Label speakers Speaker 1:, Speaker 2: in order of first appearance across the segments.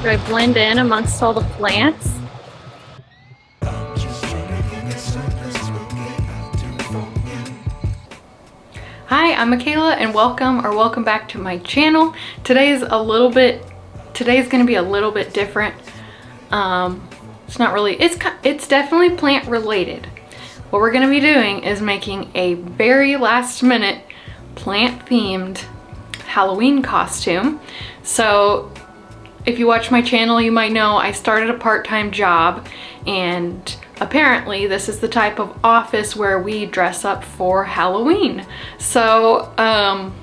Speaker 1: Do I blend in amongst all the plants?
Speaker 2: Hi, I'm Michaela and welcome back to my channel. Today's gonna be a little bit different. It's not really, it's definitely plant related. What we're gonna be doing is making a very last minute plant themed Halloween costume. So if you watch my channel, you might know I started a part-time job, and apparently this is the type of office where we dress up for Halloween. So I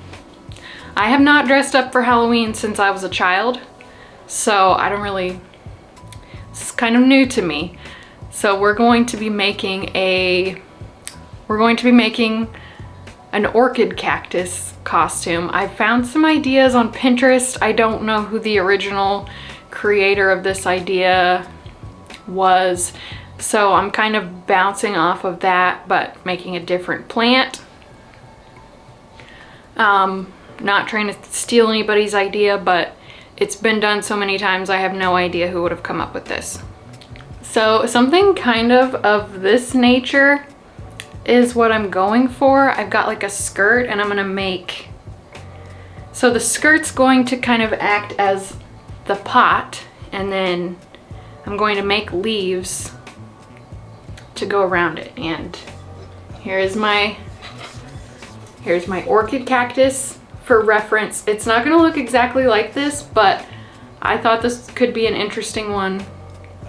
Speaker 2: have not dressed up for Halloween since I was a child, so this is kind of new to me. So we're going to be making an orchid cactus costume. I found some ideas on Pinterest. I don't know who the original creator of this idea was, so I'm kind of bouncing off of that, but making a different plant. Not trying to steal anybody's idea, but it's been done so many times I have no idea who would have come up with this. So something kind of this nature is what I'm going for. I've got like a skirt, and I'm gonna make, so the skirt's going to kind of act as the pot, and then I'm going to make leaves to go around it. And here's my orchid cactus. For reference, it's not gonna look exactly like this, but I thought this could be an interesting one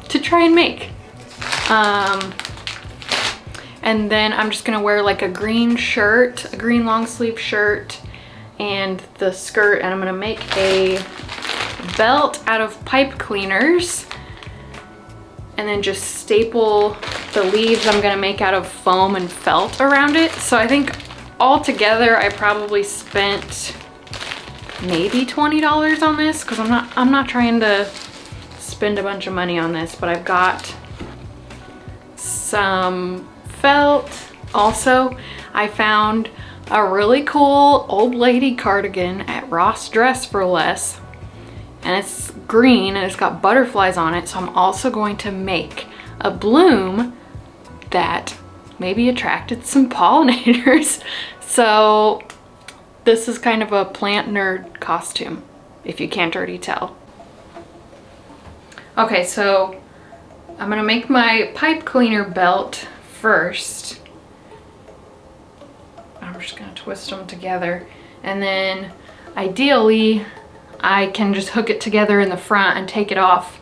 Speaker 2: to try and make. And then I'm just gonna wear like a green shirt, a green long sleeve shirt, and the skirt, and I'm gonna make a belt out of pipe cleaners, and then just staple the leaves I'm gonna make out of foam and felt around it. So I think altogether I probably spent maybe $20 on this, because I'm not trying to spend a bunch of money on this, but I've got some felt. Also, I found a really cool old lady cardigan at Ross Dress for Less, and it's green and it's got butterflies on it, so I'm also going to make a bloom that maybe attracted some pollinators. So this is kind of a plant nerd costume, if you can't already tell. Okay, so I'm gonna make my pipe cleaner belt first. I'm just gonna twist them together, and then ideally I can just hook it together in the front and take it off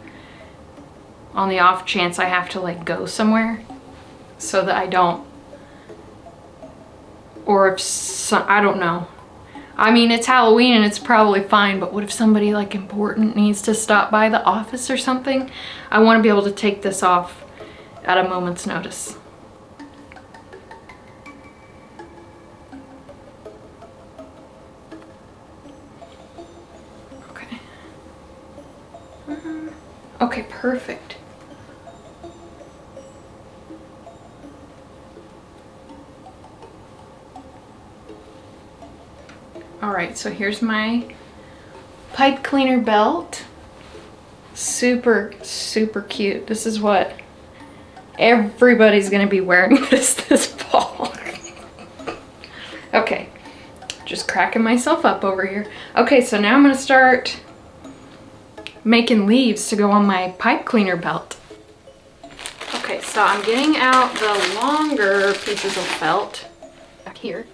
Speaker 2: on the off chance I have to like go somewhere, so that I don't, or if I don't know. I mean, it's Halloween and it's probably fine, but what if somebody like important needs to stop by the office or something? I want to be able to take this off at a moment's notice. Okay. Okay, perfect. All right, so here's my pipe cleaner belt. Super, super cute. This is what everybody's gonna be wearing this fall. Okay, just cracking myself up over here. Okay, so now I'm gonna start making leaves to go on my pipe cleaner belt. Okay, so I'm getting out the longer pieces of felt back here.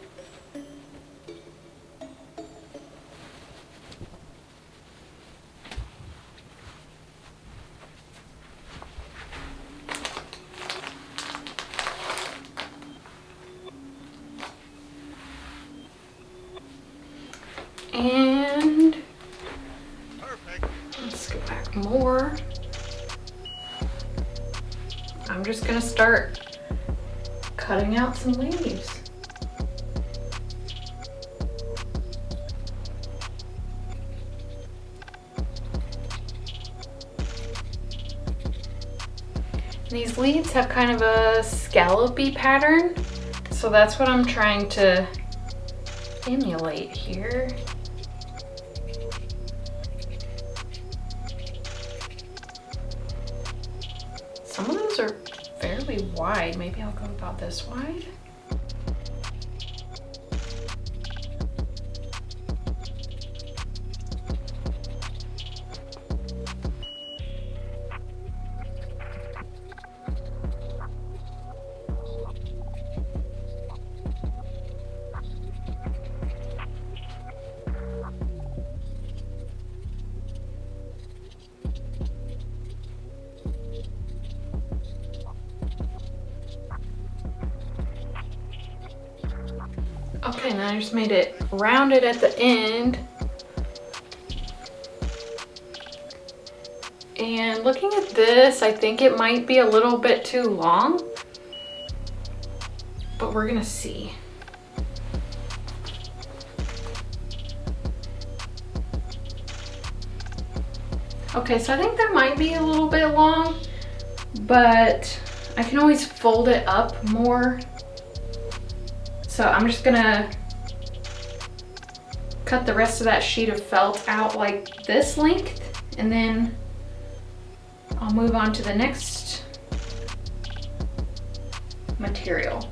Speaker 2: And let's go back more. I'm just gonna start cutting out some leaves. These leaves have kind of a scallopy pattern, so that's what I'm trying to emulate here. wide. Maybe I'll go about this wide. Okay, now I just made it rounded at the end. And looking at this, I think it might be a little bit too long, but we're gonna see. Okay, so I think that might be a little bit long, but I can always fold it up more. So I'm just gonna cut the rest of that sheet of felt out like this length, and then I'll move on to the next material.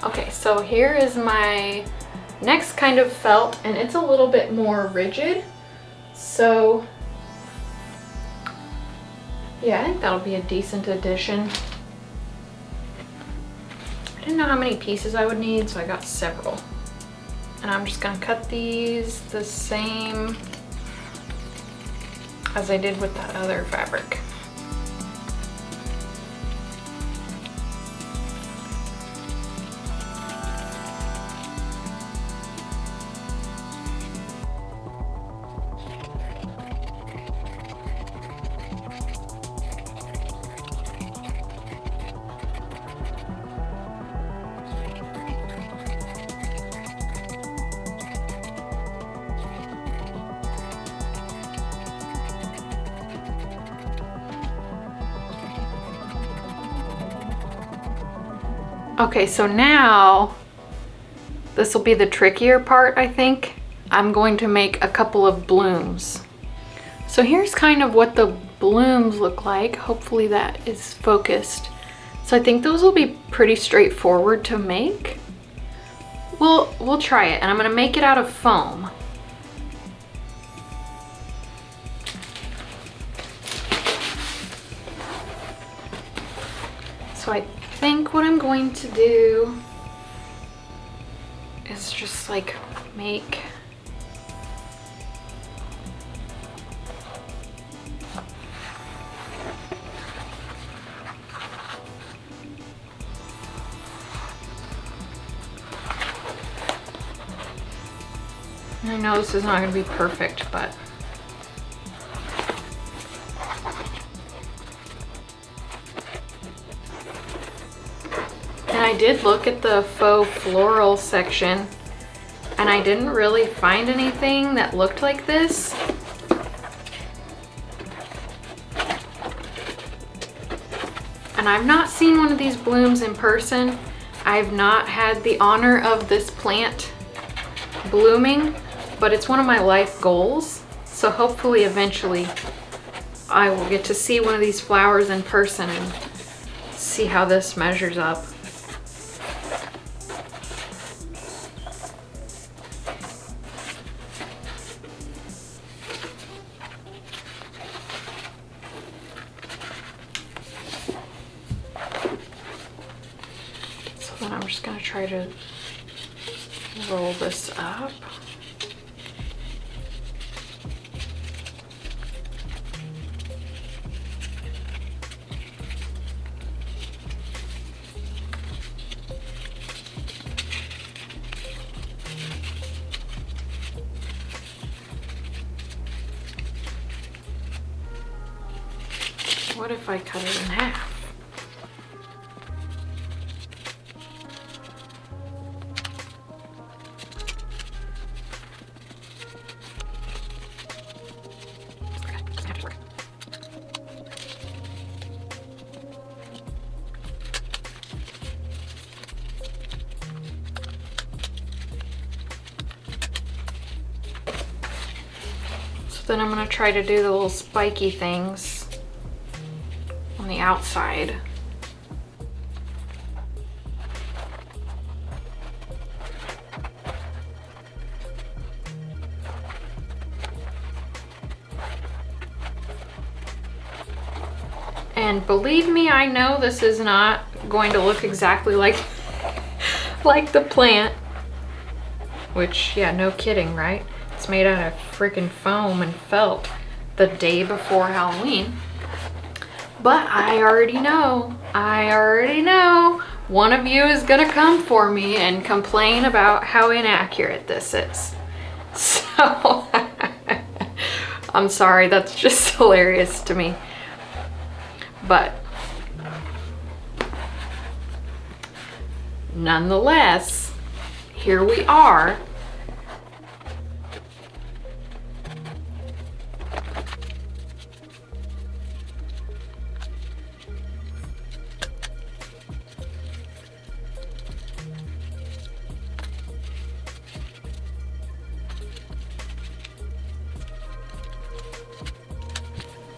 Speaker 2: Okay, so here is my next kind of felt, and it's a little bit more rigid. So yeah, I think that'll be a decent addition. I didn't know how many pieces I would need, so I got several. And I'm just gonna cut these the same as I did with that other fabric. Okay, so now this will be the trickier part, I think. I'm going to make a couple of blooms. So here's kind of what the blooms look like. Hopefully that is focused. So I think those will be pretty straightforward to make. We'll try it, and I'm gonna make it out of foam. So I think what I'm going to do is just like make I know this is not going to be perfect, but I did look at the faux floral section and I didn't really find anything that looked like this. And I've not seen one of these blooms in person. I've not had the honor of this plant blooming, but it's one of my life goals. So hopefully eventually I will get to see one of these flowers in person and see how this measures up. So then I'm just gonna try to roll this up. What if I cut it in half? So then I'm gonna try to do the little spiky things on the outside. And believe me, I know this is not going to look exactly like the plant, which, yeah, no kidding, right? It's made out of freaking foam and felt the day before Halloween. But I already know one of you is gonna come for me and complain about how inaccurate this is. So I'm sorry, that's just hilarious to me. But nonetheless, here we are.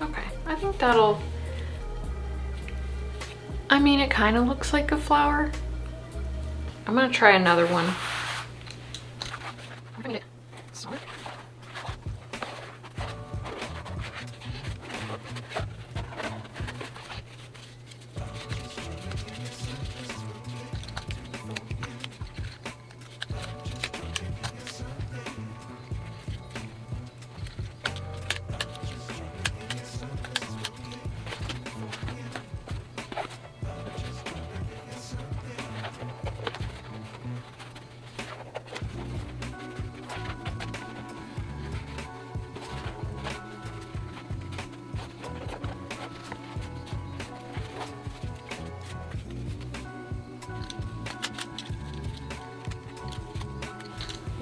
Speaker 2: Okay, I think that'll, I mean, it kind of looks like a flower. I'm gonna try another one.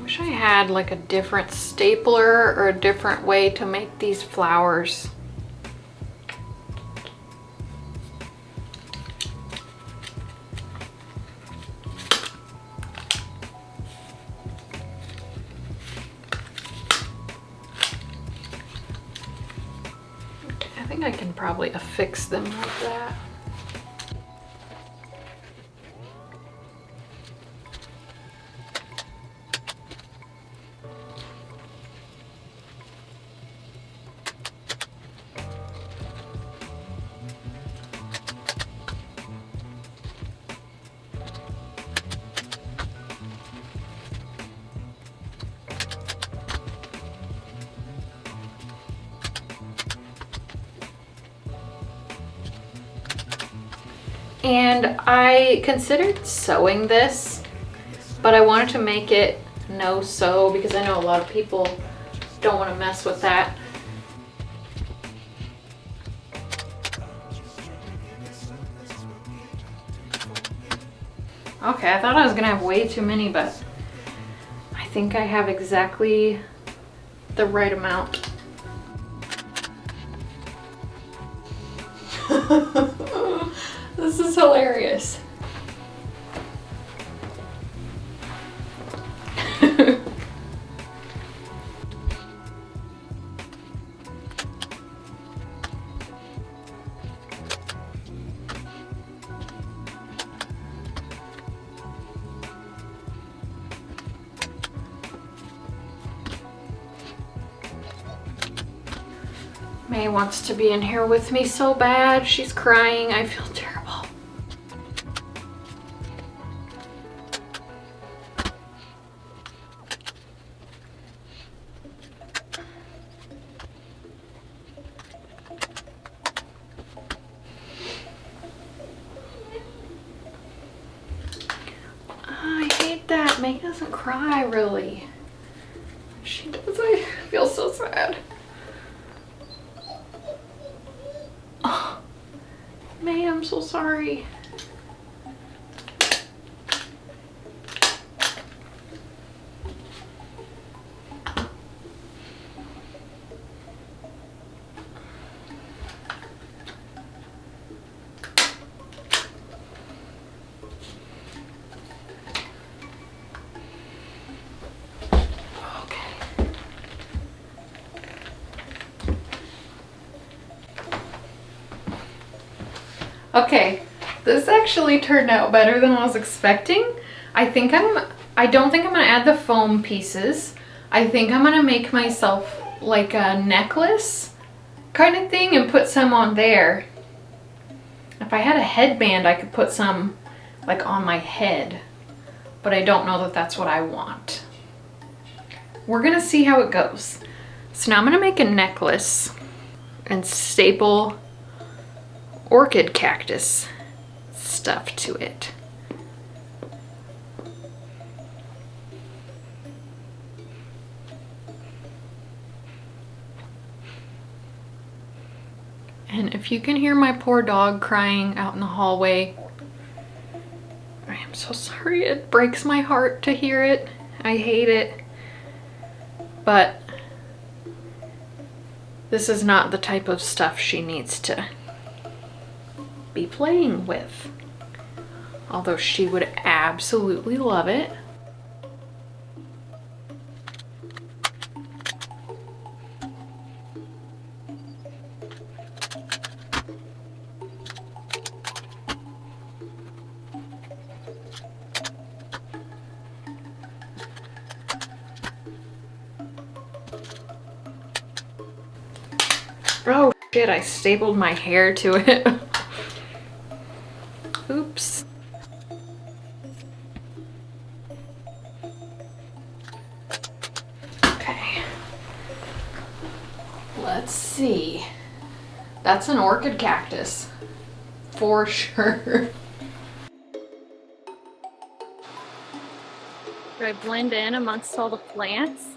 Speaker 2: Wish I had like a different stapler or a different way to make these flowers. I think I can probably affix them like that. And I considered sewing this, but I wanted to make it no sew because I know a lot of people don't want to mess with that. Okay, I thought I was gonna have way too many, but I think I have exactly the right amount. This is hilarious. May wants to be in here with me so bad. She's crying. I feel terrible. I hate that. May doesn't cry really. She does. I feel so sad. Oh, May, I'm so sorry. Okay, this actually turned out better than I was expecting. I don't think I'm gonna add the foam pieces. I think I'm gonna make myself like a necklace kind of thing and put some on there. If I had a headband, I could put some like on my head, but I don't know that that's what I want. We're gonna see how it goes. So now I'm gonna make a necklace and staple orchid cactus stuff to it. And if you can hear my poor dog crying out in the hallway, I am so sorry. It breaks my heart to hear it. I hate it. But this is not the type of stuff she needs to be playing with. Although she would absolutely love it. Oh shit, I stapled my hair to it. Oops. Okay. Let's see. That's an orchid cactus. For sure.
Speaker 1: Do I blend in amongst all the plants?